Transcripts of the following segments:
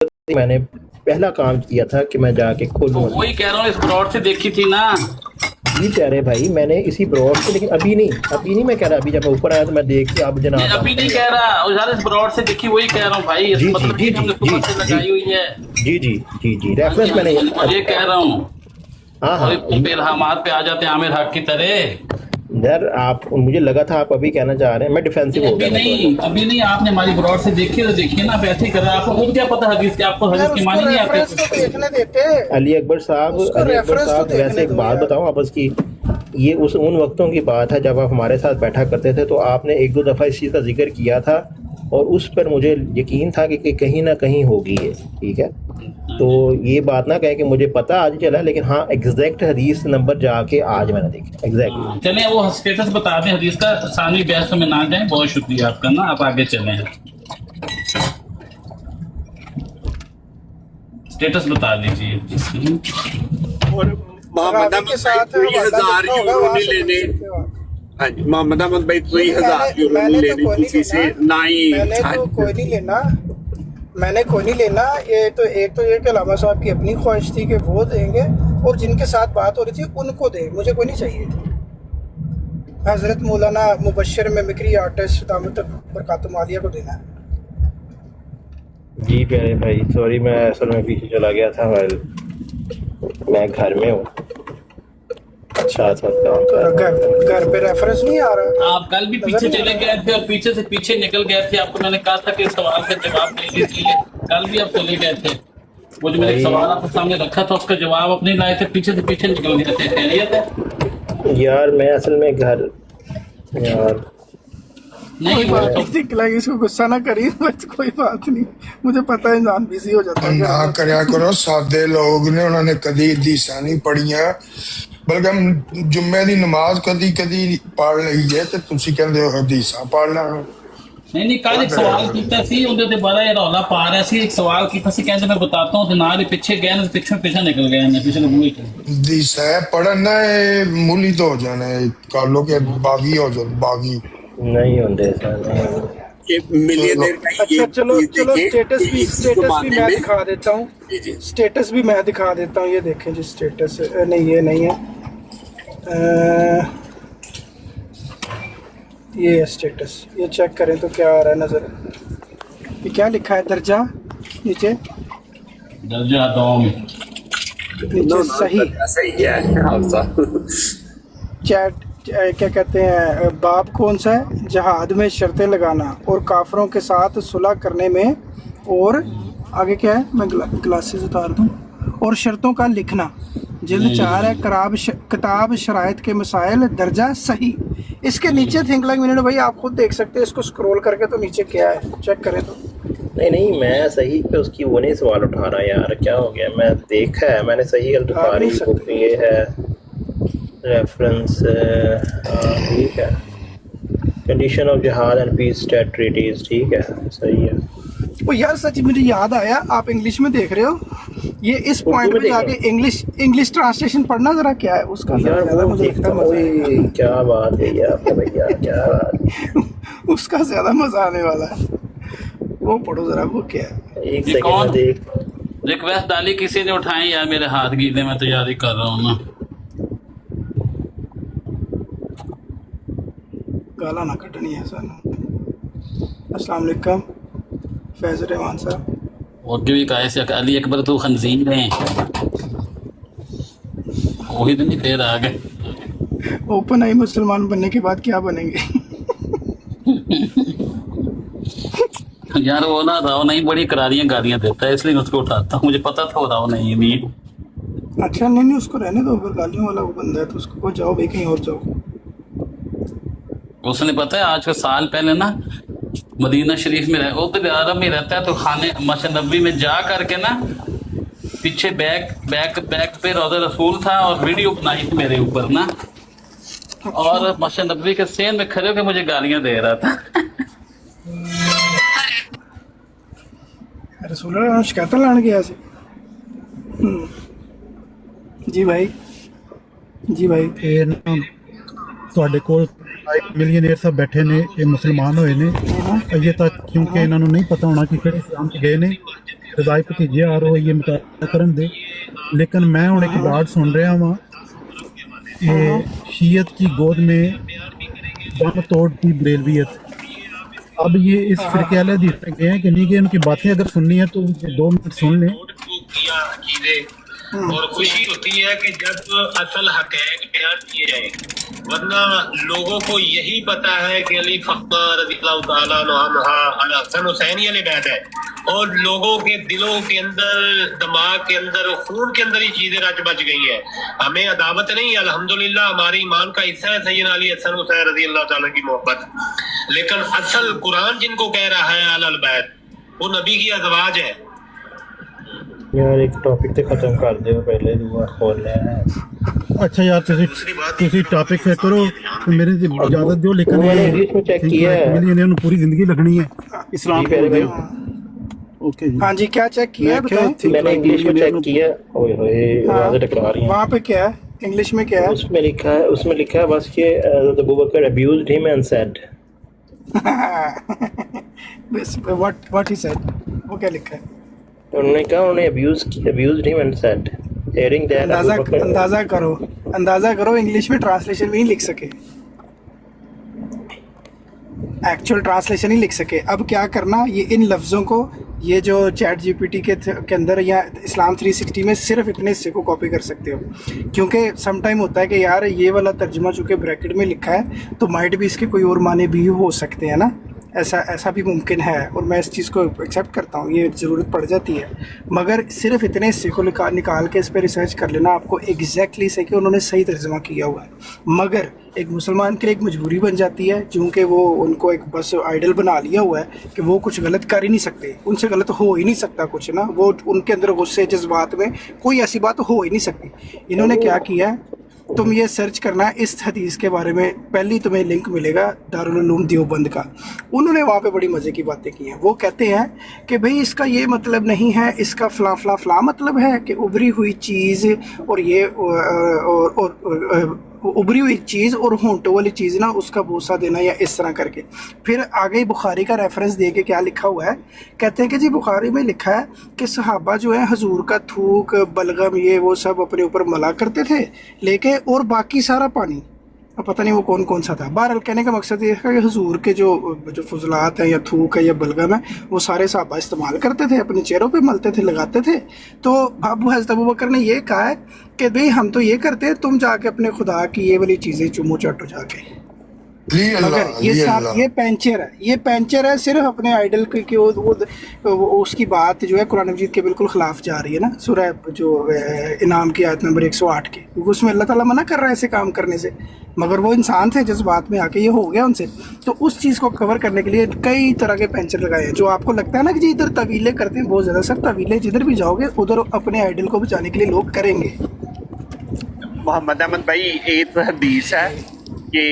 میں نے پہلا کام کیا تھا کہ میں جا کے کھولوں. وہی کہہ رہا ہوں اس براڈ سے دیکھی تھی نا جی پیارے بھائی میں نے اسی براڈ سے, لیکن ابھی نہیں میں کہہ رہا, ابھی جب میں اوپر آیا تو میں دیکھ کے اب جناب ابھی نہیں کہہ رہا یار, اس براڈ سے دیکھی وہی کہہ رہا ہوں بھائی. جی مطلب جی ہم نے صبح سے لگائی ہوئی ہے. جی ریفرنس میں نے یہ کہہ رہا ہوں. ہاں بے رحمات پہ آ جاتے ہیں عامر حق کی طرح. یار آپ, مجھے لگا تھا آپ ابھی کہنا چاہ رہے ہیں, میں ڈیفینسو ہو گیا. ابھی نہیں, آپ نے ہماری براڈ سے دیکھی تو دیکھیے نا, آپ ایسے ہی کر رہے ہیں. آپ کو خود کیا پتا حدیث کے, آپ کو حدیث کی معنی نہیں آتے. علی اکبر صاحب ویسے ایک بات بتاؤں آپ, اس کی یہ ان وقتوں کی بات ہے جب آپ ہمارے ساتھ بیٹھا کرتے تھے, تو آپ نے ایک دو دفعہ اس چیز کا ذکر کیا تھا اور اس پر مجھے یقین تھا کہ کہیں نہ کہیں ہوگی یہ, ٹھیک ہے. تو یہ بات نہ کہیں کہ مجھے پتا آج چلا, لیکن ہاں ایگزیکٹ حدیث نمبر جا کے آج میں نے دیکھا ایگزیکٹ. چلیں وہ اسٹیٹس بتا دیں حدیث کا, ثانوی بحث میں نہ جائیں. بہت شکریہ آپ کا نا, آپ آگے چلیں. اسٹیٹس بتا دیجیے. اور محمد احمد بھائی 2000 یورو نہیں لینے. ہاں جی, محمد احمد بھائی 2000 یورو نہیں لینے کسی سے, نہ ہی کوئی نہیں لینا, میں نے کوئی نہیں لینا. یہ تو ایک تو یہ کہ علامہ صاحب کی اپنی خواہش تھی کہ وہ دیں گے, اور جن کے ساتھ بات ہو رہی تھی ان کو دیں, مجھے کوئی نہیں چاہیے تھی. حضرت مولانا مبشر میں مکری آرٹسٹ دامت برکاتہ عالیہ کو دینا ہے. جی پیارے بھائی سوری, میں اصل میں پیچھے چلا گیا تھا, میں گھر میں ہوں. اچھا گھر پہ ریفرنس نہیں آ رہا. آپ کل بھی پیچھے چلے گئے تھے اور پیچھے سے پیچھے نکل گئے تھے. آپ کو میں نے کہا تھا کہ اس سوال کا جواب دے دیجیے. کل بھی آپ چلے گئے تھے. وہ جو میں نے سوال آپ کے سامنے رکھا تھا اس کا جواب اپنے لائے تھے, پیچھے سے پیچھے نکل گئے تھے. خیریت ہے یار, میں اصل میں گھر یار کوئی بات نہیں, نکلا اس کو غصہ نہ کریے, کوئی بات نہیں, مجھے پتا ہے انسان بزی ہو جاتا ہے. نہ کریا کرو, سادے لوگ نے, انہوں نے کدی حدیثاں نہیں پڑھیاں, بلکہ ہم جمعے دی نماز کدی کدی پڑھ لئی ہے تے تسی کہندے ہو حدیثاں پڑھ لیں. نہیں کل ایک سوال کیتا سی, اندر تے بڑا رولا پا رہا سی. ایک سوال کیتا سی, کہندے میں بتاتا ہوں, تے نال ہی پیچھے گئے نے, پیچھے نکل گئے نے, پیچھے لگوئی تھے. حدیثاں پڑھن نہ مولی تو ہو جانے, کر لو کہ باغی ہو جاؤ, باغی نہیں ہوندے سر. کہ ملینئر کا یہ اچھا چلو اسٹیٹس بھی میں میں دکھا دیتا ہوں. اسٹیٹس بھی میں دکھا دیتا ہوں, یہ دیکھیں جی اسٹیٹس. نہیں یہ نہیں ہے, یہ اسٹیٹس, یہ چیک کریں تو کیا آ رہا ہے نظر. یہ کیا لکھا ہے, درجہ نیچے, درجہ دوم نیچے صحیح ہے. چیٹ کیا کہتے ہیں, باب کون سا ہے, جہاد میں شرطیں لگانا اور کافروں کے ساتھ صلح کرنے میں, اور آگے کیا ہے, میں گلاسز اتار دوں, اور شرطوں کا لکھنا. جلد 4 ہے, کتاب شرائط کے مسائل, درجہ صحیح. اس کے نیچے تھنک لائک منٹ بھائی آپ خود دیکھ سکتے ہیں, اس کو سکرول کر کے تو نیچے کیا ہے چیک کریں تو. نہیں میں صحیح پہ اس کی وہ نہیں سوال اٹھا رہا یار, کیا ہو گیا, میں دیکھا ہے, میں نے صحیح البخاری بک یہ ہے ریفرنس. ٹھیک ہے, کنڈیشن آف جہاد اینڈ پیس اسٹیٹ ٹریٹیز, ٹھیک ہے صحیح ہے. وہ یار سچ مجھے یاد آیا, آپ انگلش میں دیکھ رہے ہو, یہ اس پوائنٹ پہ جا کے انگلش ٹرانسلیشن پڑھنا ذرا کیا ہے اس کا. کیا بات ہے یار بھیا, کیا بات, اس کا زیادہ مزہ آنے والا ہے, وہ پڑھو ذرا, وہ کیا ہے. ایک سیکنڈ دیکھ, ریکویسٹ ڈالی کسی نے اٹھائیں یار, میرے ہاتھ گیلے, میں تیاری کر رہا ہوں نا. گالا نہ کٹنی ہے سر. السلام علیکم فیض الرحمان صاحب. اور بھی کہا سے علی اکبر تو خنزیر ہیں, وہی تو نہیں پھر آ گئے. اوپن آئی مسلمان بننے کے بعد کیا بنیں گے یار وہ نا راؤ نہیں بڑی کراریاں گالیاں دیتا ہے, اس لیے اس کو اٹھاتا ہوں, مجھے پتا تھا وہ راؤ نہیں. اچھا نہیں اس کو رہنے دو, اگر گالیوں والا وہ بندہ ہے تو اس کو جاؤ بھائی, کہیں اور جاؤ. اس نے پتا ہے آج سے سال پہلے نا مدینہ شریف میں ادھر عرب میں رہتا ہے, تو خانے مسجد نبوی میں جا کر کے نا پیچھے بیک پہ روضہ رسول تھا, اور ویڈیو بنائی تھی میرے اوپر نا, اور مسجد نبوی کے سین میں کھڑے ہو کے مجھے گالیاں دے رہا تھا. رسول اللہ شکایت لان گیا سی. جی بھائی, جی بھائی, ਤੁਹਾਡੇ ਕੋਲ ਮਿਲੀਅਨੇਅਰ ਸਭ ਬੈਠੇ ਨੇ, ਇਹ ਮੁਸਲਮਾਨ ਹੋਏ ਨੇ ਅਜੇ ਤੱਕ, ਕਿਉਂਕਿ ਇਹਨਾਂ ਨੂੰ ਨਹੀਂ ਪਤਾ ਹੋਣਾ ਕਿ ਕਿਹੜੇ ਇਸਲਾਮ 'ਚ ਗਏ ਨੇ, ਰਜ਼ਾਈ ਭਤੀਜੇ ਆ ਰਹੋ ਇਹ ਮੁਤਾਬਕ ਕਰਨ ਦੇ लेकिन मैं हूँ एक बात सुन रहा वहाँ ये शीयत की गोद में दम तोड़ की बरेलवियत। अब ये इस फिरके वाले हदीस में गए हैं कि नहीं गए, उनकी बातें अगर सुननी है तो 2 मिनट सुन लें। किया चीजें और खुशी होती है कि जब असल हक़ैक़ बयान किए जाए, वरना लोगों को यही पता है कि अली फ़ख्र रज़ियल्लाहु ताला अन्हु हसन हुसैनी वाले बैत है और लोगों के दिलों के अंदर, दिमाग के अंदर, खून के अंदर ही चीजें रच बच गई हैं। हमें अदावत नहीं, अल्हम्दुलिल्लाह हमारे ईमान का हिस्सा है सैयदना अली हसन हुसैन रज़ियल्लाहु ताला की मोहब्बत। लेकिन असल कुरान जिनको कह रहा है अहल बैत, वो नबी की अज़वाज है। यार एक टॉपिक तो खत्म कर दो पहले, दुआ खोल रहे हैं। अच्छा यार तुसी टॉपिक से करो तो मेरे से इजाजत दो, लेकिन मैंने इंग्लिश में चेक किया है। मिलियन ने पूरी जिंदगी लगनी है इस्लाम जी, पहले को। ओके जी। हाँ जी, क्या चेक किया है बताएं। मैंने इंग्लिश में चेक किया। ओए होए आवाज़ें टकरा रही हैं। वहाँ पे क्या है, इंग्लिश में क्या है? उसमें लिखा है बस कि अबू बकर abused him and said। what he said, वो क्या लिखा है? उन्होंने कहा उन्हें abused him and said hearing that Abu बकर अंदाजा करो इंग्लिश में ट्रांसलेशन भी नहीं लिख सके, एक्चुअल ट्रांसलेशन ही लिख सके। अब क्या करना, ये इन लफ्ज़ों को, ये जो चैट जीपीटी के अंदर या इस्लाम 360 में सिर्फ इतने हिस्से को कॉपी कर सकते हो, क्योंकि सम टाइम होता है कि यार ये वाला तर्जुमा चूँकि ब्रैकेट में लिखा है तो माइट भी इसके कोई और माने भी हो सकते हैं ना, ऐसा भी मुमकिन है और मैं इस चीज़ को एक्सेप्ट करता हूँ, ये ज़रूरत पड़ जाती है। मगर सिर्फ इतने हिस्से को निकाल के इस पर रिसर्च कर लेना आपको एग्जैक्टली से कि उन्होंने सही तर्जुमा किया हुआ है। मगर एक मुसलमान के लिए एक मजबूरी बन जाती है, चूँकि वो उनको एक बस आइडल बना लिया हुआ है कि वो कुछ गलत कर ही नहीं सकते, उनसे गलत हो ही नहीं सकता कुछ ना, वो उनके अंदर गुस्से जज्बात में कोई ऐसी बात हो ही नहीं सकती। इन्होंने क्या किया है, तुम ये सर्च करना इस हदीस के बारे में, पहली तुम्हें लिंक मिलेगा दारुल उलूम देवबंद का। उन्होंने वहाँ पे बड़ी मज़े की बातें की हैं। वो कहते हैं कि भाई इसका ये मतलब नहीं है, इसका फ़लाँ मतलब है कि उभरी हुई चीज़ और ये और उभरी हुई चीज़ और होंठों वाली चीज़ ना उसका बोसा देना या इस तरह करके। फिर आगे बुखारी का रेफरेंस दे के क्या लिखा हुआ है, कहते हैं कि जी बुखारी में लिखा है कि सहाबा जो है हजूर का थूक, बलगम, ये वो सब अपने ऊपर मला करते थे लेके, और बाकी सारा पानी, अब पता नहीं वो कौन कौन सा था। बहरहाल कहने का मकसद ये है कि हुजूर के जो फजलात हैं या थूक है या बलगम है वो सारे सहाबा इस्तेमाल करते थे, अपने चेहरों पे मलते थे, लगाते थे। तो अब हज़रत अबू बकर ने ये कहा है कि भाई हम तो ये करते हैं, तुम जाके अपने खुदा की ये वाली चीज़ें चुमो चाटो जाके। मगर ये पैंचर है सिर्फ अपने आइडल की उसकी बात जो है कुरान मजीद के बिल्कुल ख़िलाफ़ जा रही है ना, सूरह जो इनाम की आयत नंबर 108 की, क्योंकि उसमें अल्लाह ताला मना कर रहा है ऐसे काम करने से। मगर वो इंसान थे जज्बात में आके ये हो गया उनसे, तो उस चीज़ को कवर करने के लिए कई तरह के पैंचर लगाए हैं। जो आपको लगता है ना कि जी इधर तवीले करते हैं बहुत ज़्यादा, सर तवीले जिधर भी जाओगे उधर अपने आइडल को बचाने के लिए लोग करेंगे। मोहम्मद अहमद भाई, एक हदीस है कि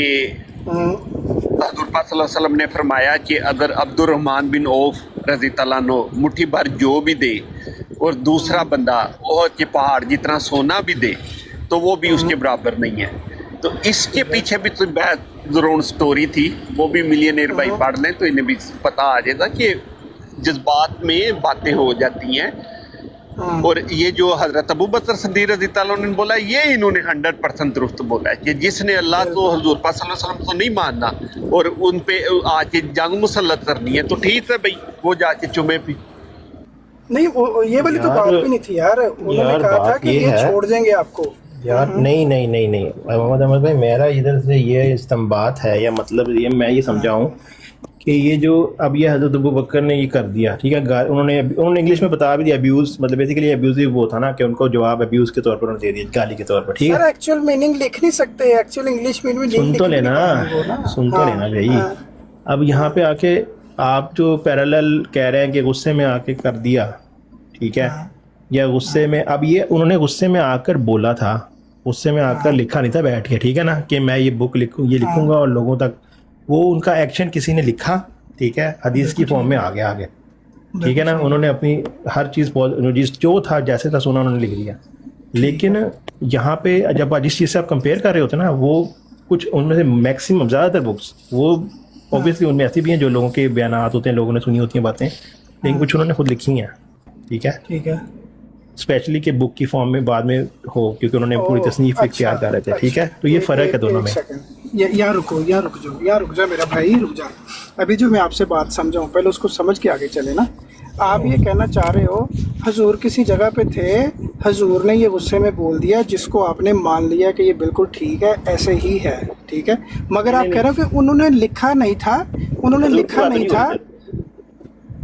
हज़रत पाक सल्लल्लाहु अलैहि वसल्लम ने फरमाया कि अगर अब्दुर्रहमान बिन औफ रज़ी अल्लाह अन्हु मुट्ठी भर जो भी दे और दूसरा बंदा ओहद के पहाड़ जितना सोना भी दे तो वो भी उसके बराबर नहीं है। तो इसके पीछे भी तो बैकग्राउंड स्टोरी थी, वो भी मिलियनेयर भाई पढ़ लें तो इन्हें भी पता आ जाएगा कि जज्बात में बातें हो जाती हैं। और ये जो हजरत अबू बकर सिद्दीक़ रज़ी अल्लाह अन्हु ने बोला, ये इन्होंने 100% दुरुस्त बोला है कि जिसने अल्लाह को हुजूर पाक सल्लल्लाहु अलैहि वसल्लम को नहीं मानना और उन पे आके जंग मुसल्लत करनी है तो ठीक है भाई, वो जाके चुमे भी नहीं, ये वाली तो बात भी नहीं थी यार। उन्होंने कहा था कि ये छोड़ देंगे आपको यार। नहीं मोहम्मद अहमद भाई, मेरा इधर से ये इस्तेंबात है या मतलब ये मैं ये समझाऊं कि ये जो अब ये हज़रत अबू बकर ने ये कर दिया, ठीक है, उन्होंने इंग्लिश में बता भी दिया अब्यूज़, मतलब बेसिकली अब्यूज़िव वो था ना कि उनको जवाब अब्यूज़ के तौर पर उन्होंने दे दिया, गाली के तौर पर, ठीक है। सर एक्चुअल मीनिंग लिख नहीं सकते, एक्चुअल इंग्लिश मीनिंग सुन तो लेना भाई। अब यहाँ पे आके आप जो पैरेलल कह रहे हैं कि गुस्से में आके कर दिया, ठीक है, या गुस्से में, अब ये उन्होंने गुस्से में आकर बोला था, गुस्से में आकर लिखा नहीं था बैठ के, ठीक है ना, कि मैं ये बुक लिखूंगा और लोगों तक, वो उनका एक्शन किसी ने लिखा, ठीक है, हदीस की फॉर्म में आ गया आगे, ठीक है ना, उन्होंने अपनी हर चीज़ जो था जैसे था सुना उन्होंने लिख दिया। लेकिन यहाँ पे जब जिस चीज़ से आप कंपेयर कर रहे होते ना, वो कुछ उनमें से मैक्सिमम ज़्यादातर बुक्स वो ऑब्वियसली उनमें ऐसी भी हैं जो लोगों के बयानात होते हैं, लोगों ने सुनी होती हैं बातें, लेकिन कुछ उन्होंने खुद लिखी हैं, ठीक है, ठीक है, स्पेशली कि बुक की फॉर्म में बाद में हो, क्योंकि उन्होंने पूरी तसनीफ इख्तियार कर रहे थे, ठीक है। तो ये फ़र्क है दोनों में। यहाँ रुक जाओ मेरा भाई, रुक जा। अभी जो मैं आपसे बात समझाऊँ, पहले उसको समझ के आगे चले ना। आप ये कहना चाह रहे हो हजूर किसी जगह पे थे, हजूर ने ये गुस्से में बोल दिया जिसको आपने मान लिया कि ये बिल्कुल ठीक है, ऐसे ही है, ठीक है, मगर आप कह रहे हो कि उन्होंने लिखा नहीं था, उन्होंने लिखा नहीं था।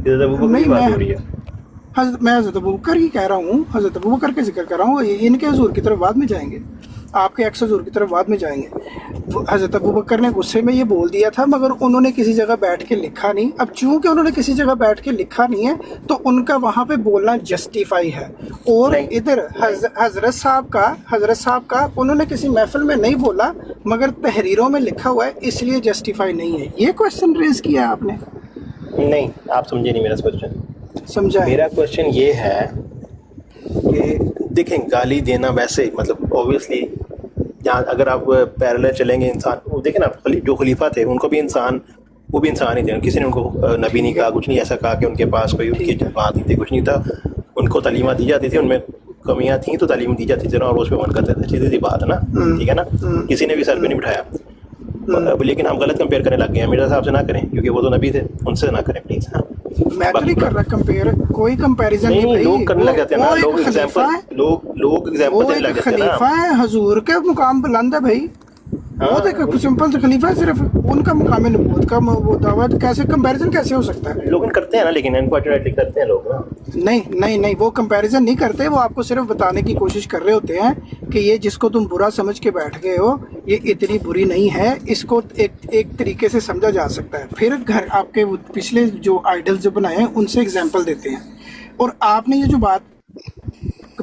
नहीं, मैं हज़रत अबू बकर ही कह रहा हूँ, हज़रत अबू बकर का जिक्र कर रहा हूँ। इनके हजूर की तरफ बाद में जाएंगे, आपके एक्स हजूर की तरफ बाद में जाएंगे। हज़रत अबू बकर ने गुस्से में ये बोल दिया था, मगर उन्होंने किसी जगह बैठ के लिखा नहीं। अब चूंकि उन्होंने किसी जगह बैठ के लिखा नहीं है, तो उनका वहाँ पे बोलना जस्टिफाई है। और इधर हज़रत साहब का उन्होंने किसी महफिल में नहीं बोला, मगर तहरीरों में लिखा हुआ है, इसलिए जस्टिफाई नहीं है। ये क्वेश्चन रेज किया आपने? नहीं, आप समझे नहीं मेरा क्वेश्चन। समझा? मेरा क्वेश्चन ये है कि देखें, गाली देना वैसे मतलब ऑब्वियसली जहाँ अगर आप पैरेलल चलेंगे, इंसान वो देखें ना, जो खलीफा थे उनको भी इंसान, वो भी इंसान ही थे। किसी ने उनको नबी नहीं कहा, कुछ नहीं ऐसा कहा कि उनके पास कोई उनकी बात नहीं थी, कुछ नहीं था। उनको तालीमात दी जाती थी, उनमें कमियां थी तो तालीम दी जाती थी और वो उस पर अमल करते थे। सीधी सी बात है ना, ठीक है ना, किसी ने भी सर पे नहीं बिठाया। लेकिन हम गलत कंपेयर करने लग गए हैं। मिर्ज़ा साहब से ना करें, क्योंकि वो तो नबी थे, उनसे ना करें प्लीज़। हाँ, मैं तो नहीं कर रहा कंपेयर, कोई कंपैरिजन नहीं। लोग करने लग जाते हैं ना, लोग एग्जांपल देने लग जाते हैं ना। खलीफा है, हुजूर के मुकाम बुलंद है भाई। वो देखो सिंपल से खलीफा है, सिर्फ उनका मुकाम नबूवत का वो दावत, कैसे कंपैरिजन कैसे हो सकता है? लोग करते हैं ना, लेकिन अनफॉर्चुनेटली करते हैं लोग ना। नहीं, वो कंपैरिजन नहीं करते। वो आपको सिर्फ बताने की कोशिश कर रहे होते हैं कि ये जिसको तुम बुरा समझ के बैठ गए हो, ये इतनी बुरी नहीं है, इसको एक तरीके से समझा जा सकता है। फिर घर आपके पिछले जो आइडल्स जो बनाए हैं उनसे एग्जाम्पल देते हैं। और आपने ये जो बात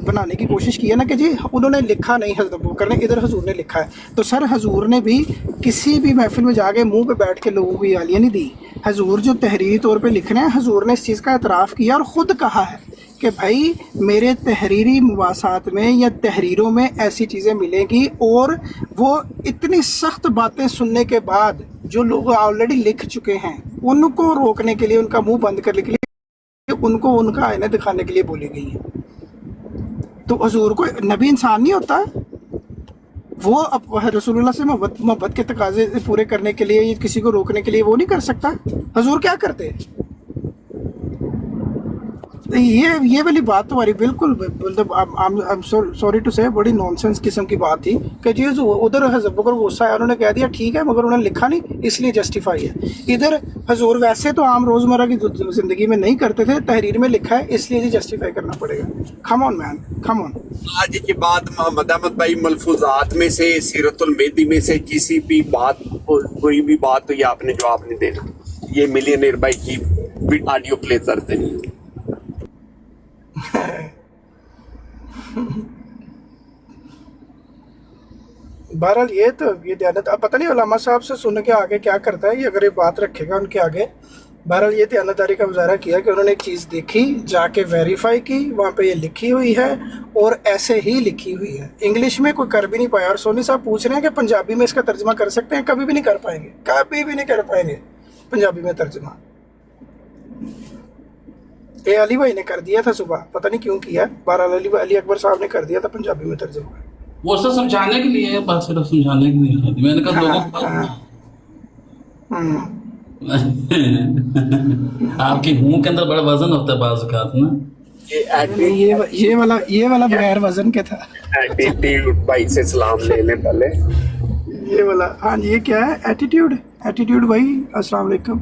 बनाने की कोशिश की है ना कि जी उन्होंने लिखा नहीं, हज़रत अबू बकर ने, इधर हजूर ने लिखा है, तो सर हजूर ने भी किसी भी महफिल में जाके मुंह पे बैठ के लोगों को गालियाँ नहीं दी। हजूर जो तहरीरी तौर पे लिख रहे हैं, हजूर ने इस चीज़ का एतराफ़ किया और ख़ुद कहा है कि भाई मेरे तहरीरी मुवासात में या तहरीरों में ऐसी चीज़ें मिलेंगी। और वो इतनी सख्त बातें सुनने के बाद जो लोग ऑलरेडी लिख चुके हैं, उनको रोकने के लिए, उनका मुँह बंद करने के लिए, उनको उनका आईना दिखाने के लिए बोली गई है। तो हजूर को नबी इंसान नहीं होता? वो अब रसूलुल्लाह से मोहब्बत के तकाजे पूरे करने के लिए, किसी को रोकने के लिए वो नहीं कर सकता? हजूर क्या करते? ये वाली बात तुम्हारी बिल्कुल मतलब सॉरी टू से बड़ी नॉनसेंस किस्म की बात थी कि जी उधर हज़रत बकर गुस्सा है, उन्होंने कह दिया ठीक है, मगर उन्होंने लिखा नहीं इसलिए जस्टिफाई है। इधर हजूर वैसे तो आम रोज़मर्रा की ज़िंदगी में नहीं करते थे, तहरीर में लिखा है इसलिए जी जस्टिफाई करना पड़ेगा। Come on man, come on. आज के बाद मोहम्मद अहमद भाई मलफूजात में से, सीरतुल मेहदी में से किसी भी बात, कोई भी बात तो ये आपने जवाब नहीं देना। ये मिलियनेयर भाई की ऑडियो प्ले कर देनी। बहरहाल ये दयानत, अब पता नहीं उलमा साहब से सुन के आगे क्या करता है ये, अगर ये बात रखेगा उनके आगे। बहरहाल ये दयानतदारी का मुजाहरा किया कि उन्होंने एक चीज़ देखी, जाके वेरीफाई की, वहाँ पे ये लिखी हुई है और ऐसे ही लिखी हुई है। इंग्लिश में कोई कर भी नहीं पाया। और सोनी साहब पूछ रहे हैं कि पंजाबी में इसका तर्जमा कर सकते हैं? कभी भी नहीं कर पाएंगे, कभी भी नहीं कर पाएंगे पंजाबी में तर्जमा। ये अली भाई ने कर दिया था सुबह, पता नहीं क्यों किया। बहरहाल अली अकबर साहब ने कर दिया था पंजाबी में तर्जुमा। वो सब समझाने के लिए, बस सिर्फ समझाने के लिए। मैंने कहा लोगों को आपकी मुंह के अंदर बड़ा वजन होता है बाज़ औक़ात ना। ये वाला बगैर वजन के था। एटीट्यूड भाई से सलाम ले लें पहले। ये वाला, हाँ ये क्या है? एटीट्यूड भाई, अस्सलाम वालेकुम।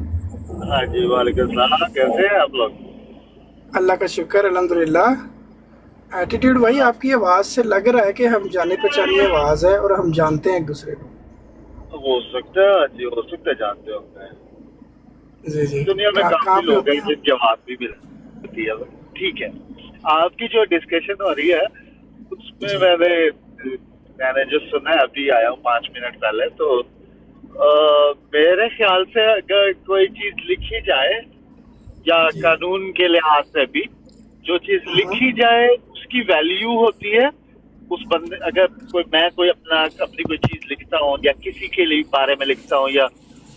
हाँ जी, वालेकुम सलाम। कैसे हैं आप लोग? अल्लाह का शुक्र, अल्हम्दुलिल्लाह। एटीट्यूड भाई, आपकी आवाज़ से लग रहा है कि हम जाने पहचानी आवाज़ है और हम जानते हैं एक दूसरे को। हो सकता है जी, हो सकता है जानते होंगे। जी दुनिया में काफी लोग हैं जिनकी आवाज़ भी मिलती है। ठीक है, आपकी जो डिस्कशन हो रही है उसमें मैंने जो सुना है, अभी आया हूँ 5 मिनट पहले, तो मेरे ख्याल से अगर कोई चीज़ लिखी जाए या कानून के लिहाज से भी जो चीज लिखी जाए उसकी वैल्यू होती है। उस बंदे, अगर मैं अपनी कोई चीज लिखता हूँ या किसी के लिए बारे में लिखता हूँ या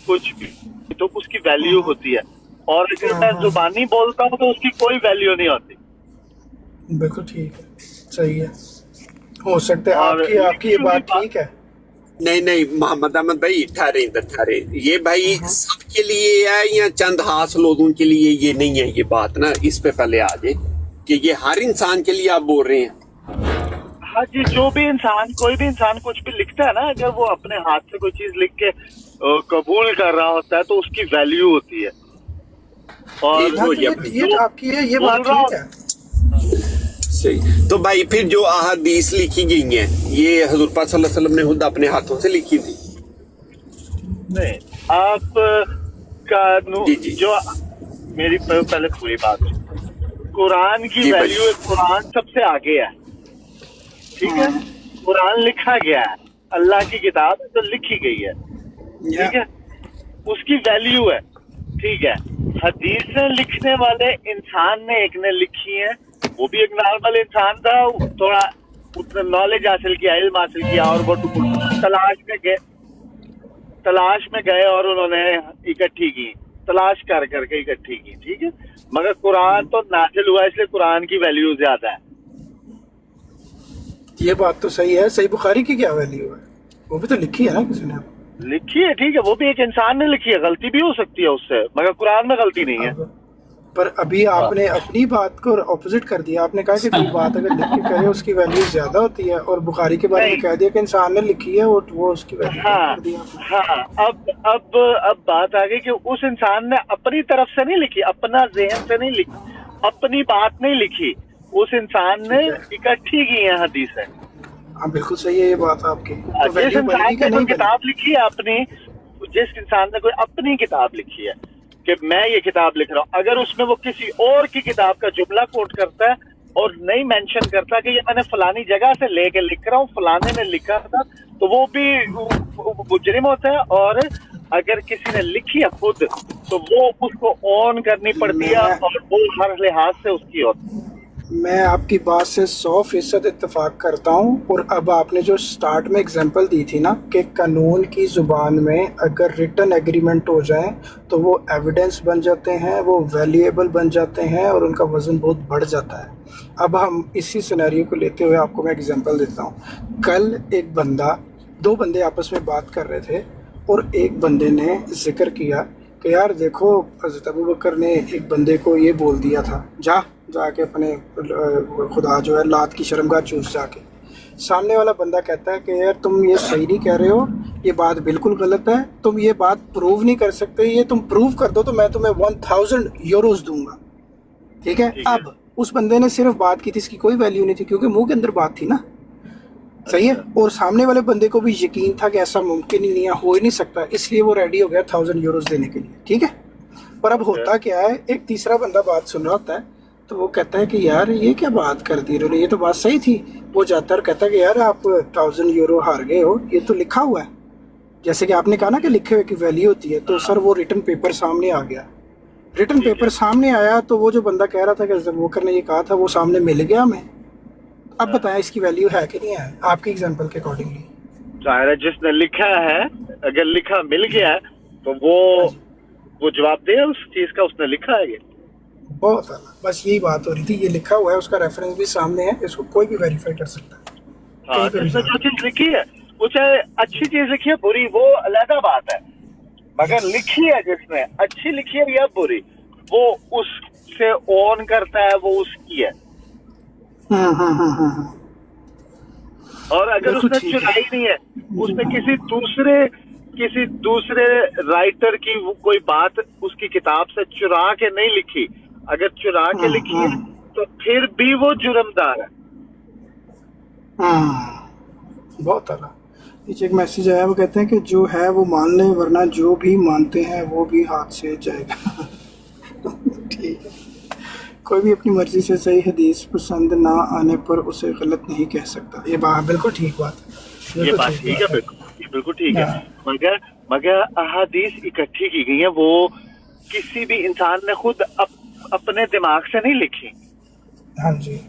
कुछ भी, तो उसकी वैल्यू होती है। और अगर मैं जुबानी बोलता हूँ तो उसकी कोई वैल्यू नहीं होती। बिल्कुल ठीक है, सही है, हो सकता है और आपकी ये बात ठीक है। नहीं नहीं मोहम्मद अहमद भाई, ठहरे इधर ठहरे, ये भाई सबके लिए है या चंद खास लोगों के लिए? ये नहीं है ये बात ना, इस पे पहले आ जाए कि ये हर इंसान के लिए आप बोल रहे हैं। हाँ जी, जो भी इंसान, कोई भी इंसान कुछ भी लिखता है ना, अगर वो अपने हाथ से कोई चीज लिख के कबूल कर रहा होता है तो उसकी वैल्यू होती है। और एक हाँ, हो तो गया ये आपकी ये बात बोल रहा ठीक है। सही। तो भाई फिर जो अहादीस लिखी गई हैं, ये हजूर पाक सल्लल्लाहु अलैहि वसल्लम ने खुद अपने हाथों से लिखी थी? नहीं, आप का जी, जी। जो मेरी पहले पूरी बात सुनो। कुरान की जी भाई। वैल्यू है, कुरान सबसे आगे है, ठीक है। कुरान लिखा गया है, अल्लाह की किताब है तो लिखी गई है, ठीक है, उसकी वैल्यू है, ठीक है। हदीसें लिखने वाले इंसान ने एक ने लिखी है, वो भी एक नॉर्मल इंसान था, थोड़ा उसने नॉलेज हासिल किया, इल्म हासिल किया, और वो तलाश में गए और उन्होंने इकट्ठी की, तलाश कर करके इकट्ठी की, ठीक है। मगर कुरान तो नाजिल हुआ, इसलिए कुरान की वैल्यू ज्यादा है। ये बात तो सही है। सही बुखारी की क्या वैल्यू है? वो भी तो लिखी है ना किसी ने। लिखी है, ठीक है, वो भी एक इंसान ने लिखी है, गलती भी हो सकती है उससे, मगर कुरान में गलती नहीं है। पर अभी आपने अपनी बात को ऑपोजिट कर दिया। आपने कहा कि कोई बात अगर लिख के करे उसकी वैल्यू ज्यादा होती है, और बुखारी के बारे में नहीं। कह दिया कि इंसान ने लिखी है वो उसकी वैल्यू हाँ कर दिया आपने। हाँ, अब बात आ गई कि उस इंसान ने अपनी तरफ से नहीं लिखी, अपना ज़हन से नहीं लिखी, अपनी बात नहीं लिखी, उस इंसान ने इकट्ठी की है हदीसें। हाँ बिल्कुल सही है ये बात आपकी। तो जिस वैल्यू इंसान बनेगी ने कि कोई नहीं किताब लिखी है अपनी, जिस इंसान ने कोई अपनी किताब लिखी है कि मैं ये किताब लिख रहा हूँ, अगर उसमें वो किसी और की किताब का जुमला कोट करता है और नहीं मेंशन करता कि ये मैंने फलानी जगह से लेके लिख रहा हूँ, फलाने ने लिखा था, तो वो भी मुजरिम होता है। और अगर किसी ने लिखी है खुद, तो वो उसको ऑन करनी पड़ती है, और वो हर लिहाज से उसकी होती है। मैं आपकी बात से 100% इत्तेफाक करता हूँ। और अब आपने जो स्टार्ट में एग्जांपल दी थी ना कि कानून की ज़ुबान में अगर रिटन एग्रीमेंट हो जाए तो वो एविडेंस बन जाते हैं, वो वैल्यूएबल बन जाते हैं, और उनका वज़न बहुत बढ़ जाता है। अब हम इसी सिनेरियो को लेते हुए आपको मैं एग्जांपल देता हूँ। कल एक बंदा, दो बंदे आपस में बात कर रहे थे, और एक बंदे ने जिक्र किया कि यार देखो हज़रत अबू बकर ने एक बंदे को ये बोल दिया था, जाके अपने खुदा जो है लात की शर्मगाह चूस जाके। सामने वाला बंदा कहता है कि यार तुम ये सही नहीं कह रहे हो, ये बात बिल्कुल गलत है, तुम ये बात प्रूव नहीं कर सकते, ये तुम प्रूव कर दो तो मैं तुम्हें 1000 यूरोस दूंगा, ठीक है। अब उस बंदे ने सिर्फ बात की थी, इसकी कोई वैल्यू नहीं थी क्योंकि मुंह के अंदर बात थी ना, सही है। और सामने वाले बंदे को भी यकीन था कि ऐसा मुमकिन ही नहीं है, हो ही नहीं सकता, इसलिए वो रेडी हो गया 1000 यूरोस देने के लिए, ठीक है। पर अब होता क्या है, एक तीसरा बंदा बात सुन रहा होता है, तो वो कहता है कि यार ये क्या बात कर दी इन्होंने, ये तो बात सही थी। वो जाता है और कहता है कि यार आप 1000 यूरो हार गए हो, ये तो लिखा हुआ है, जैसे कि आपने कहा ना कि लिखे हुए की वैल्यू होती है। तो सर वो रिटन पेपर सामने आ गया, रिटन पेपर सामने आया, तो वो जो बंदा कह रहा था कि जबूकर ने ये कहा था, वो सामने मिल गया हमें। अब बताएं इसकी वैल्यू है कि नहीं है आपकी एग्जांपल के अकॉर्डिंगली? जाहिर है जिसने लिखा है, अगर लिखा मिल गया है तो वो जवाब दे उस चीज का, उसने लिखा है ये। बहुत आला, बस यही बात हो रही थी। ये लिखा हुआ है, उसका रेफरेंस भी सामने है, इसको कोई भी वेरीफाई कर सकता है। हाँ, जिसने जो चीज लिखी है, वो चाहे अच्छी चीज लिखी है बुरी, वो अलग बात है, मगर लिखी है जिसने, अच्छी लिखी है या बुरी, वो उससे ऑन करता है, वो उसकी है। और अगर उसने चुराई नहीं है, उसने किसी दूसरे राइटर की कोई बात उसकी किताब से चुरा के नहीं लिखी, अगर चुरा के लिखी है तो फिर भी वो जुर्मदार है। बहुत आला। नीचे एक मैसेज आया, वो कहते हैं कि जो है वो मान ले, वरना जो भी मानते हैं वो भी हाथ से जाएगा। ठीक है, कोई भी अपनी मर्जी से सही हदीस पसंद ना आने पर उसे गलत नहीं कह सकता। ये बात बिल्कुल ठीक बात है, ये बात ठीक है, बिल्कुल ठीक है। मगर अहादीस इकट्ठी की गई है, वो किसी भी इंसान ने खुद अपने दिमाग से नहीं लिखी। हाँ जी,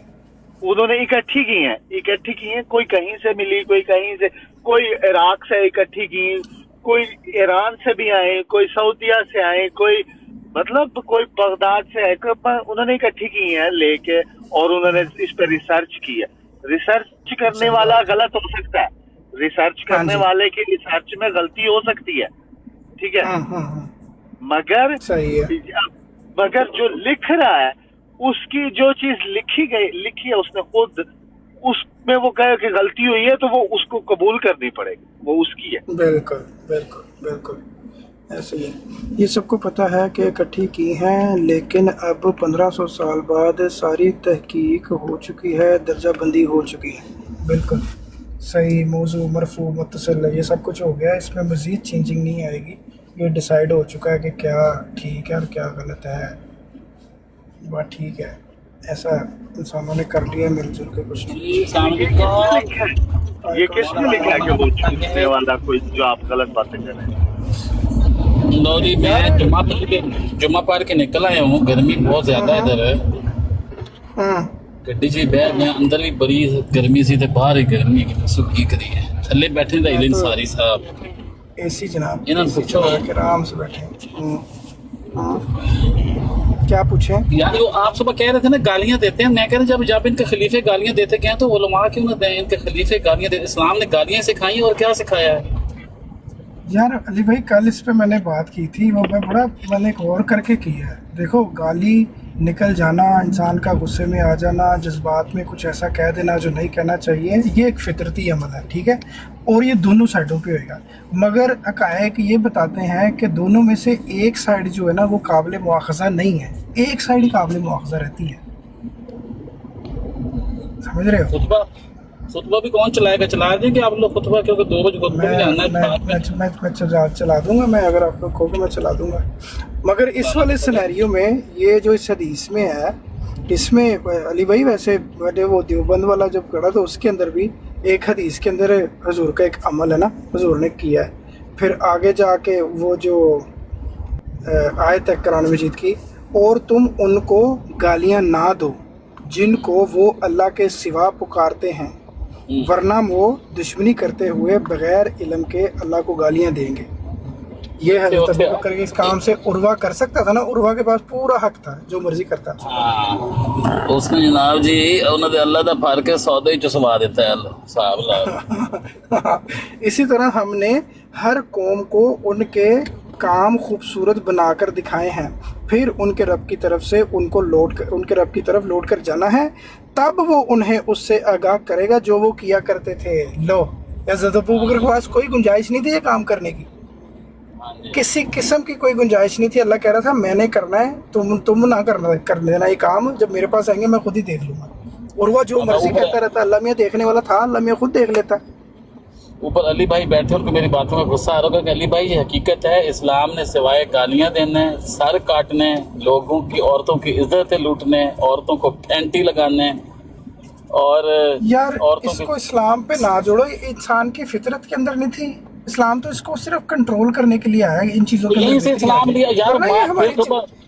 उन्होंने इकट्ठी की हैं, कोई कहीं से मिली, कोई कहीं से, कोई इराक से इकट्ठी की, कोई ईरान से भी आए, कोई सऊदिया से आए, कोई मतलब कोई बगदाद से आए, उन्होंने इकट्ठी की हैं लेके, और उन्होंने इस पर रिसर्च की है। रिसर्च करने वाला गलत हो सकता है, रिसर्च करने जी। वाले की रिसर्च में गलती हो सकती है, ठीक है, मगर सही है। मगर जो लिख रहा है उसकी जो चीज लिखी है उसने खुद, उसमें वो कहे कि गलती हुई है तो वो उसको कबूल करनी पड़ेगी, वो उसकी है। बिल्कुल बिल्कुल बिल्कुल ऐसे ही है। ये सबको पता है कि इकट्ठी की हैं, लेकिन अब 1500 साल बाद सारी तहकीक हो चुकी है, दर्जा बंदी हो चुकी है। बिल्कुल सही, मौजू मरफू मुत्तसिल ये सब कुछ हो गया, इसमें मज़ीद चेंजिंग नहीं आएगी। ये डिसाइड हो चुका है कि क्या ठीक है और क्या गलत है। बात ठीक है, ऐसा इंसानों ने कर लिया मिलजुल के कुछ नहीं। ये किसने लिखा है कि वो छूटने वाला कोई जो आप गलत बातें कर रहे हैं? लो जी, मैं जुम्मा पढ़ के निकल आया हूँ, गर्मी बहुत ज्यादा इधर है। गड्डी जी बैठ मैं अंदर भी बड़ी गर्मी सी, बाहर ही गर्मी की दसो की करी है, थल्ले बैठे रही सारी साहब एसी जनाब, इन्होंने AC पूछो चला के आराम से बैठे। क्या पूछे यार? वो आप सुबह कह रहे थे ना गालियां देते हैं, मैं कह रहा जब इनके खलीफे गालियां देते गए तो उलमा क्यों ना दें इनके खलीफे गालियां दे? इस्लाम ने गालियां सिखाई और क्या सिखाया है? यार अली भाई, कल इस पे मैंने बात की थी, वो मैंने गौर करके की है। देखो, गाली निकल जाना, इंसान का गुस्से में आ जाना, जज्बात में कुछ ऐसा कह देना जो नहीं कहना चाहिए, ये एक फितरती अमल है, ठीक है, और ये दोनों साइडों पे होएगा। मगर हक़ाइक़ ये बताते हैं कि दोनों में से एक साइड जो है ना वो काबिल मुआख़ज़ा नहीं है, एक साइड ही काबिल मुआख़ज़ा रहती है। समझ रहे हो? खुतबा भी कौन चलाएगा? चला देंगे आप लोग खुतबा, क्योंकि 2 बजे खुतबा भी जाना है। मैं चला दूंगा, मैं अगर आप लोग कहोगे मैं चला दूंगा। मगर इस वाले सिनेरियो में ये जो इस हदीस में है, इसमें अली भाई वैसे वो देवबंद वाला जब पढ़ा तो उसके अंदर भी एक हदीस के अंदर हुजूर का एक अमल है ना, हुजूर ने किया है। फिर आगे जाके वो जो आयत है कुरान मजीद की, और तुम उनको गालियां ना दो जिनको वो अल्लाह के सिवा पुकारते हैं, वरना वो दुश्मनी करते हुए बगैर इल्म के अल्लाह को गालियां देंगे। ये हज़रत अबू बकर के इस काम से उर्वा कर सकता था ना, उर्वा के पास पूरा हक था, जो मर्जी करता था। उसने जनाब जी उन्होंने अल्लाह का फर्क है, सौदे ही चुसवा देता है साहब। इसी तरह हमने हर कौम को उनके काम खूबसूरत बनाकर दिखाए हैं, फिर उनके रब की तरफ से उनके रब की तरफ लौट कर जाना है, तब वो उन्हें उससे आगाह करेगा जो वो किया करते थे। लो, हज़रत अबू बकर के पास कोई गुंजाइश नहीं थी ये काम करने की, किसी किस्म की कोई गुंजाइश नहीं थी। अल्लाह कह रहा था मैंने करना है, तुम ना कर देना ये काम, जब मेरे पास आएंगे मैं खुद ही देख लूंगा। और वो जो मर्जी कहता रहता, अल्लाह मियाँ देखने वाला था, अल्लाह मियाँ खुद देख लेता। ऊपर अली भाई बैठे उनको मेरी बातों में गुस्सा आ रहा होगा कि अली भाई ये हकीकत है, इस्लाम ने सिवाय गालियां देने, सर काटने, लोगों की औरतों की इज्जतें लूटने, औरतों को फैंटी लगाने और यार इसको इस्लाम पे ना जोड़ो, ये इंसान की फितरत के अंदर नहीं थी। इस्लाम तो इसको सिर्फ कंट्रोल करने के लिए आया है, इन चीजों के अंदर इस्लाम लिया यार। हमारी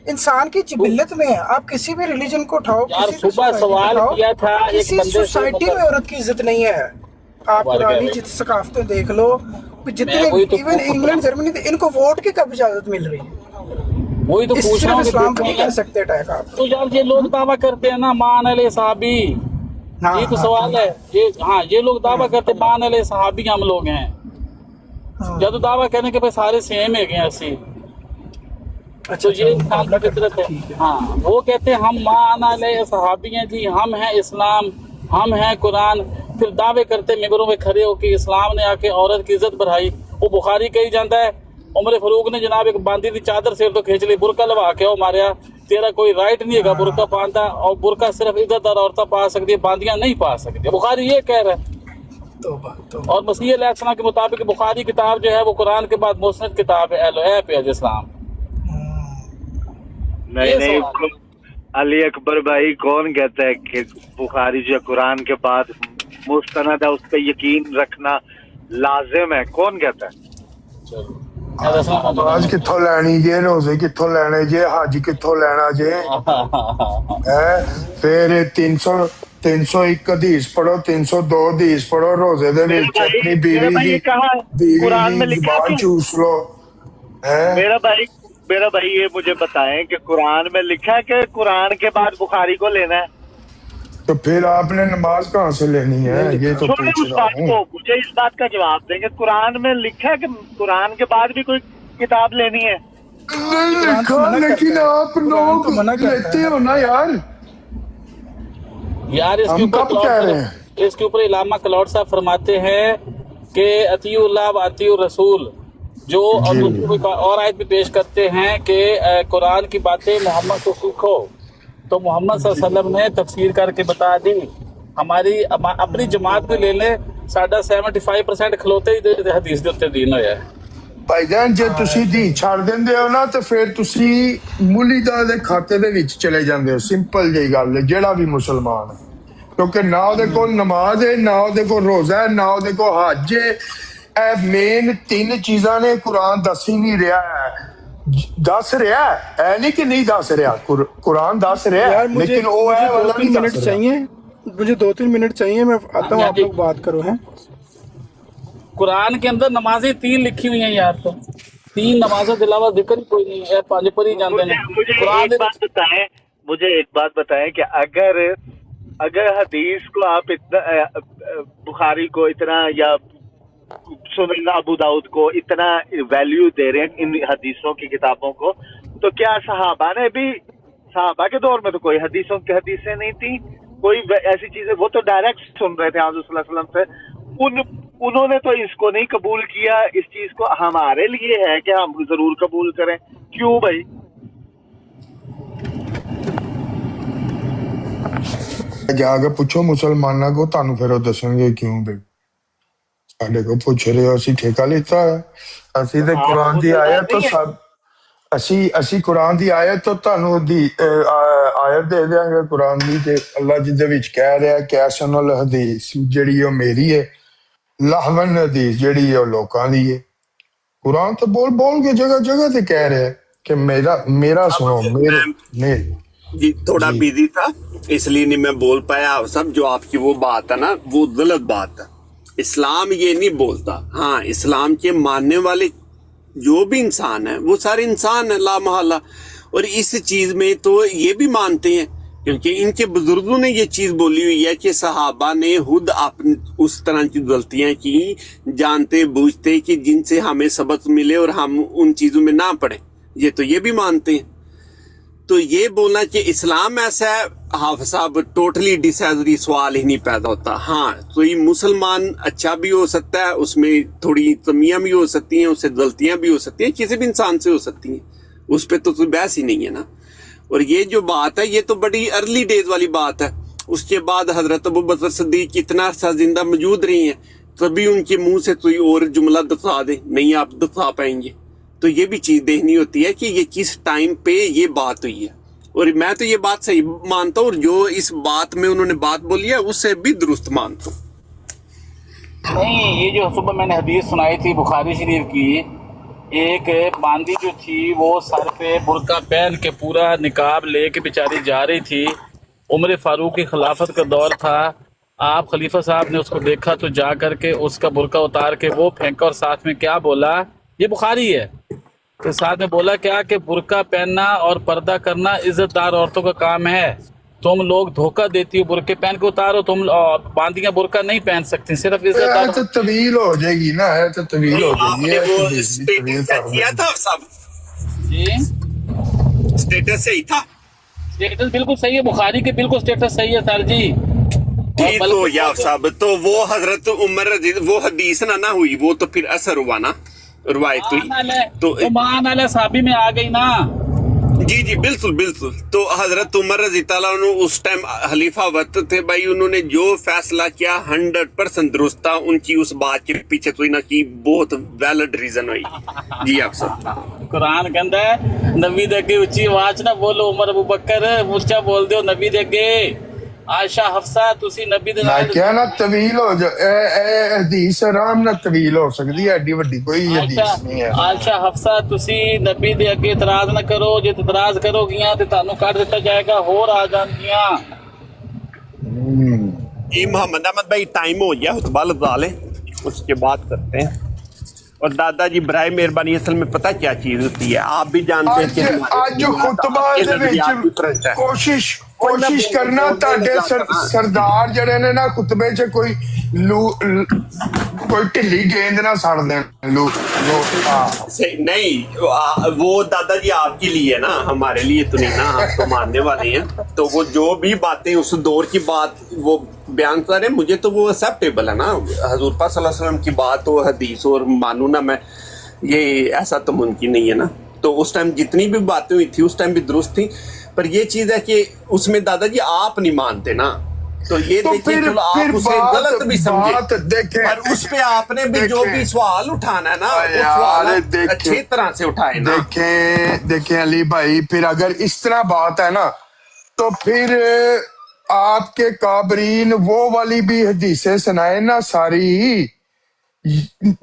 इंसान की जिबिल्लत में है। आप किसी भी रिलीजन को उठाओ, यार सुबह सवाल किया था किसी सोसाइटी में औरत की इज्जत नहीं है। आप पुरानी जितनी सकाफतें देख लो, जितने इवन इंग्लैंड जर्मनी, इनको वोट की कब इजाजत मिल रही है? वही तो पूछ रहा हूँ, इस्लाम नहीं कर सकते अटैक आप। तो यार ये लोग दावा करते हैं ना मान अले साहबी, ये तो सवाल है। ये लोग दावा करते मान अले साहबी हम लोग हैं, या तो दावा करने के भाई सारे सेम है गए ऐसी। तो ये इंसान की फितरत है। हाँ, वो कहते हैं हम मान अले साहबी हैं जी, हम हैं इस्लाम, हम हैं कुरान, फिर दावे करते मिंबरों में खड़े हो कि इस्लाम ने आके औरत की इज्जत बढ़ाई। वो बुखारी कही जाता है उमर फारूक ने जनाब एक बांधी थी चादर से तो खींच ली, बुरका लगा के वो मारिया, तेरा कोई राइट नहीं है बुरका बांधा, और बुरका सिर्फ इज्जतदार औरतें पा सकती है, बांधियां नहीं पा सकती। बुखारी ये कह रहा है। और मसीह अलैहिस्सलाम के मुताबिक बुखारी किताब जो है वो कुरान के बाद मुस्नद किताब है पे इस्लाम। नहीं अली अकबर भाई कौन कहता है कि बुखारी जो कुरान के बाद मुस्तनद है उस पर यकीन रखना लाजिम है? कौन कहता है? आज कित्थों लैनी जे, रोजे कित्थों लैने जे, हज कित्थों लैना जे है? फिर 301 हदीस पढ़ो, 302 हदीस पढ़ो, रोजे दे विच अपनी बीवी की जुबान चूस लो है। मेरा भाई ये मुझे बताएं कि कुरान में लिखा है कि कुरान के बाद बुखारी को लेना है? تو پھر آپ نے نماز کہاں سے لینی ہے؟ یہ تو چھوڑے پوچھ اس رہا بات ہوں. کو، مجھے اس بات کا جواب دیں کہ قرآن میں لکھا ہے کہ قرآن کے بعد بھی کوئی کتاب لینی ہے؟ نہیں قرآن تو لکھا، منع لیکن کرتا ہے، آپ قرآن لوگ تو منع کرتا لیتے ہے ہو نا یار. یار اس کے ہم اوپر کب کہہ رہے ہیں؟ اس کے اوپر علامہ کلوٹ صاحب فرماتے ہیں کہ اطیع اللہ و اطیع الرسول، جو اور جی دوسری کوئی اور آیت بھی پیش کرتے ہیں کہ قرآن کی باتیں محمد سے سیکھو، تو محمد صلی اللہ علیہ وسلم نے تفسیر کر کے بتا دی. ہماری اپنی جماعت بھی لے لیں، ساڈا 75% کھلوتے ہی حدیث دے اتنے دین ہویا ہے. بھائی جان جے تسی دی چھڑ دیندے ہو نا تے پھر تسی مولی دا دے کھاتے دے وچ چلے جاندے ہو. سمپل جہی گل ہے، جیڑا بھی مسلمان ہے، کیونکہ نہ دے کو نماز ہے، نہ دے کو روزہ ہے، نہ دے کو حج ہے. اے مین 3 چیزاں نے قرآن دس ہی نہیں رہا ہے. دس رہا ہے، اے نہیں کہ نہیں دس رہا، قرآن دس رہا یار ہے، لیکن وہ اے والا 2-3 نہیں منٹ دس رہا. چاہیے، مجھے 2-3 منٹ چاہیے، میں آتا ہوں، آپ لوگ بات کرو ہیں. قرآن کے اندر نمازیں 3 لکھی ہوئی ہیں یار، تو 3 نمازوں کے علاوہ ذکر ہی کوئی نہیں ہے. 5 پر ہی جاندے ہیں مجھے قرآن ایک بات بتائیں کہ اگر حدیث کو آپ اتنا بخاری کو اتنا یا سنن ابو داؤد کو اتنا ویلیو دے رہے ہیں ان حدیثوں کی کتابوں کو، تو کیا صحابہ نے بھی، صحابہ کے دور میں تو کوئی حدیثیں نہیں تھیں، کوئی ایسی چیزیں، وہ تو ڈائریکٹ سن رہے تھے حضور صلی اللہ علیہ وسلم سے. انہوں نے تو اس کو نہیں قبول کیا، اس چیز کو ہمارے لیے ہے کہ ہم ضرور قبول کریں. کیوں بھائی؟ جا کے پوچھو مسلمانوں کو، تانوں پھر وہ دسن گے کیوں بھائی. ساڈے کو پوچھ رہے ہو، اسی ٹھیکہ لیتا ہے. اسی تے قرآن دی آیت تو سب اسی قرآن دی آیت تو تانوں دی آیت دے دیاں گے قرآن دی، تے اللہ جی دے وچ کہہ رہا ہے کہ احسن الحدیث جڑی وہ میری ہے، لہون حدیث جڑی ہے وہ لوکاں دی ہے. قرآن تو بول بول کے جگہ جگہ تے کہہ رہا ہے کہ میرا سنو، میرے جی تھوڑا جی. بزی تھا اس لیے نہیں میں بول پایا. سب جو آپ کی وہ بات ہے نا وہ غلط بات ہے. اسلام یہ نہیں بولتا. ہاں اسلام کے ماننے والے جو بھی انسان ہیں وہ سارے انسان ہیں لا محالہ، اور اس چیز میں تو یہ بھی مانتے ہیں کیونکہ ان کے بزرگوں نے یہ چیز بولی ہوئی ہے کہ صحابہ نے خود اپنی اس طرح کی غلطیاں کی جانتے بوجھتے کہ جن سے ہمیں سبق ملے اور ہم ان چیزوں میں نہ پڑیں. یہ تو یہ بھی مانتے ہیں. تو یہ بولنا کہ اسلام ایسا ہے، حافظ صاحب ٹوٹلی ڈسایزری سوال ہی نہیں پیدا ہوتا. ہاں کوئی مسلمان اچھا بھی ہو سکتا ہے، اس میں تھوڑی کمیاں بھی ہو سکتی ہیں، اس سے غلطیاں بھی ہو سکتی ہیں، کسی بھی انسان سے ہو سکتی ہیں، اس پہ تو کوئی بحث ہی نہیں ہے نا. اور یہ جو بات ہے یہ تو بڑی ارلی ڈیز والی بات ہے. اس کے بعد حضرت ابوبکر صدیق اتنا عرصہ زندہ موجود رہی ہیں، تبھی ان کے منہ سے کوئی اور جملہ دفعہ دے نہیں آپ دفعہ پائیں گے. تو یہ بھی چیز دیکھنی ہوتی ہے کہ یہ کس ٹائم پہ یہ بات ہوئی ہے. اور میں تو یہ بات صحیح مانتا ہوں، اور جو اس بات میں انہوں نے بات بولی ہے اس سے بھی درست مانتا ہوں. نہیں، یہ جو صبح میں نے حدیث سنائی تھی بخاری شریف کی، ایک باندی جو تھی وہ سر پہ برقع پہن کے پورا نقاب لے کے بیچاری جا رہی تھی. عمر فاروق کی خلافت کا دور تھا. آپ خلیفہ صاحب نے اس کو دیکھا تو جا کر کے اس کا برقع اتار کے وہ پھینکا، اور ساتھ میں کیا بولا، یہ بخاری ہے، تو ساتھ میں بولا کیا کہ برقع پہننا اور پردہ کرنا عزت دار عورتوں کا کام ہے. تم لوگ دھوکہ دیتی ہو، برقعے پہن کے اتارو، تم باندیاں برقع نہیں پہن سکتی، صرف عزت دار. تو طویل ہو جائے گی نا، تو طویل ہو آپ جائے نے گی. وہ اسٹیٹس چیک کیا تھا صاحب؟ جی اسٹیٹس صحیح تھا؟ اسٹیٹس بالکل صحیح ہے، بخاری کے بالکل اسٹیٹس صحیح ہے سر جی. ٹھیک تو یا صاحب، تو وہ حضرت عمر وہ حدیث نہ ہوئی، وہ تو پھر اثر ہوا نا، روایت ہوئی تو مان علیہ صحابی میں آ گئی نا. جی جی بالکل بالکل. تو حضرت عمر رضی اللہ عنہ اس ٹائم خلیفہ وقت تھے بھائی، انہوں نے جو فیصلہ کیا 100% درست تھا. ان کی اس بات کے پیچھے تو نہ کی بہت ویلڈ ریزن ہوئی. جی آپ سب قرآن کہندا ہے نبی دے اگے اچھی آواز نہ بولو، عمر ابو بکر اونچا بول دیو نبی دے اگے. عائشہ حفصہ تسی نبی دے میں کیا نا طویل ہو جائے، اے حدیث آرام نہ طویل ہو سکتی ہے، ایڈی وڈی کوئی حدیث نہیں ہے. عائشہ حفصہ تسی نبی دے اگے اعتراض نہ کرو، جے اعتراض کرو گیاں تے تانوں کٹ دتا جائے گا، ہور آ جان گیاں. جی محمد احمد بھائی ٹائم ہو گیا، خطبہ لگا لیں اس کے بعد کرتے ہیں. اور دادا جی برائے مہربانی اصل میں پتہ کیا چیز ہوتی ہے، آپ بھی جانتے ہیں کہ آج جو خطبہ دے وچ ਕੋਸ਼ਿਸ਼ ਕਰਨਾ ਤੁਹਾਡੇ ਸਰਦਾਰ ਜਿਹੜੇ ਨੇ ਨਾ ਖੁਤਬੇ 'ਚ ਕੋਈ कोई ढिली गेंद ना साड़ दें नहीं वो दादाजी आपके लिए ना, हमारे लिए तो नहीं ना, हम तो मानने वाले हैं। तो वो जो भी बातें उस दौर की बात वो बयान कर रहे हैं, मुझे तो वो एक्सेप्टेबल है ना। हजूर पाक सल्लल्लाहु अलैहि वसल्लम की बात हो, हदीस और मानू ना मैं, ये ऐसा तो मुमकिन नहीं है ना। तो उस टाइम जितनी भी बातें हुई थी उस टाइम भी दुरुस्त थी, पर ये चीज़ है कि उसमें दादाजी आप नहीं मानते ना, तो ये तो देखिए चलो आप उसे गलत भी समझे, पर उस पे आपने भी जो भी सवाल उठाना है ना, वो सवाल अच्छी तरह से उठाए ना। देखें अली भाई, फिर अगर इस तरह बात है ना, तो फिर आपके काबरीन वो वाली भी हदीसें सुनाए ना सारी,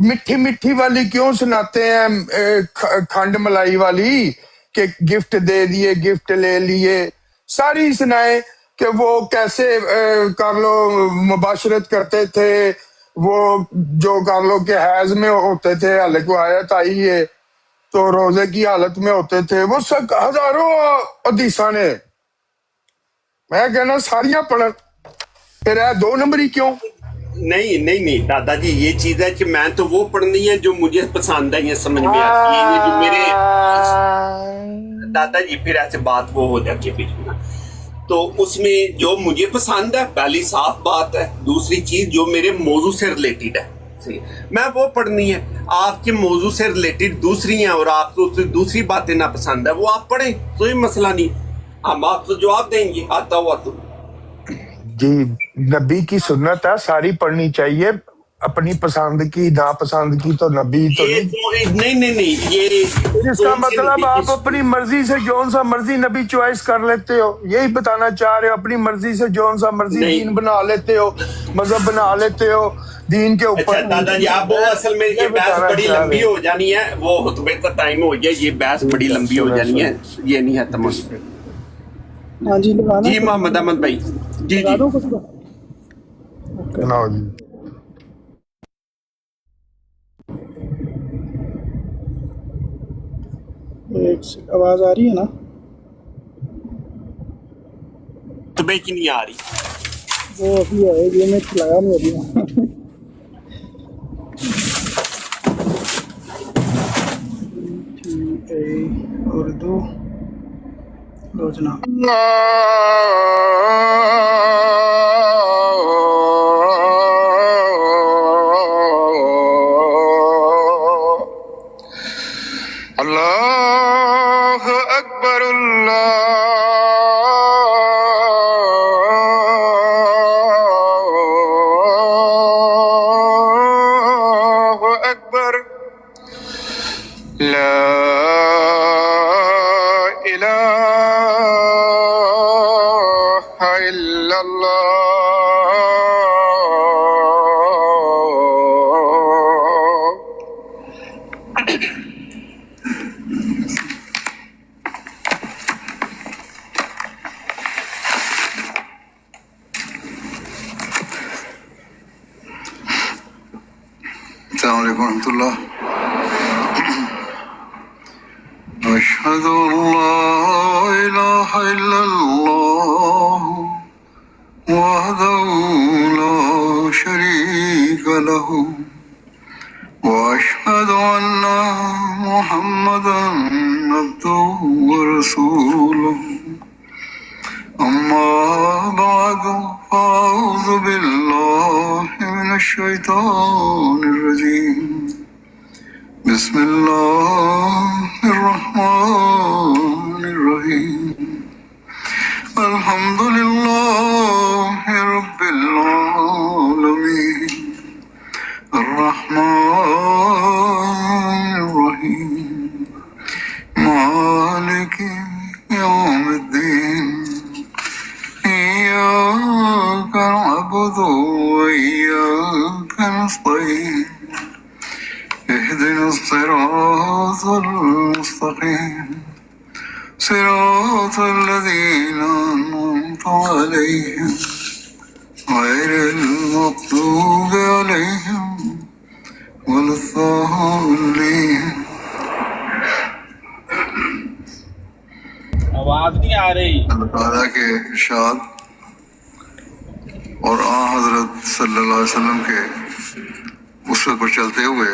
मीठी मीठी वाली क्यों सुनाते हैं, खंड मलाई वाली कि गिफ्ट दे दिए, गिफ्ट ले लिए, सारी सुनाए कि वो कैसे कार्लो मुबाशरत करते थे, वो जो कार्लो के हैज में होते थे, हल को आयत आई है तो रोजे की हालत में होते थे, वो सब हजारों हदीसा ने, मैं कहना सारियां पढ़, फिर 2 नंबरी क्यों? नहीं दादाजी, ये चीज है कि मैं तो वो पढ़नी है जो मुझे पसंद है, ये समझ में आती है। ये जो मेरे दादाजी फिर ऐसे बात वो हो जाती है बीच में, तो उसमें जो मुझे पसंद है पहली साफ बात है, दूसरी चीज जो मेरे मौजू से रिलेटेड है मैं वो पढ़नी है। आपके मौजू से रिलेटेड दूसरी हैं और आपको दूसरी बातें ना पसंद है, वो आप पढ़ें, कोई मसला नहीं, हम आपको जवाब देंगे आता हुआ। तो जी नबी की सुन्नत है, सारी पढ़नी चाहिए, अपनी पसंद की नापसंद की तो नबी तो नहीं ये इसका मतलब आप अपनी मर्जी से जौन सा मर्जी नबी चॉइस कर लेते हो, यही बताना चाह रहे हो? अपनी मर्जी से जौन सा मर्जी दीन बना लेते हो, मजहब बना लेते हो दीन के ऊपर। अच्छा दादाजी, आप वो असल में ये बहस बड़ी लंबी हो जानी है, वो खुतबे का टाइम हो गया, ये बहस बड़ी लंबी हो जानी है, ये नहीं है तमाम। हाँ जी जी मोहम्मद अहमद भाई, जी जी एक आवाज आ रही है ना? खुतबे की नहीं आ रही, वो अभी है, ये मैं चलाया नहीं अभी। उर्दू रोजना अल्लाह अकबर, अल्लाह अकबर, ला इलाहा इल्लल्लाह। अस्सलाम वालेकुम रहमतुल्लाह। अशहदु अल्ला इलाहा इल्लल्लाह वहदहु ला शरीका लहु व अशहदु अन्ना मुहम्मदन अब्दुहु व रसूलुहु। अम्मा बादु फ़अऊज़ु बिल्लाहि मिनश शैतानिर रजीम। बिस्मिल्लाहिर रहमानिर रहीम। अल्हम्दुलिल्लाहि रब्बिल आलमीन अर्रहमानिर रहीम मालिकि यौमिद्दीन। إياك نعبد وإياك نستعين اهدنا الصراط المستقيم صراط الذين أنعمت عليهم غير المغضوب عليهم ولا الضالين। आवाज नहीं आ रही। اللہ تعالیٰ کے ارشاد اور آن حضرت صلی اللہ علیہ وسلم کے اسوے پر چلتے ہوئے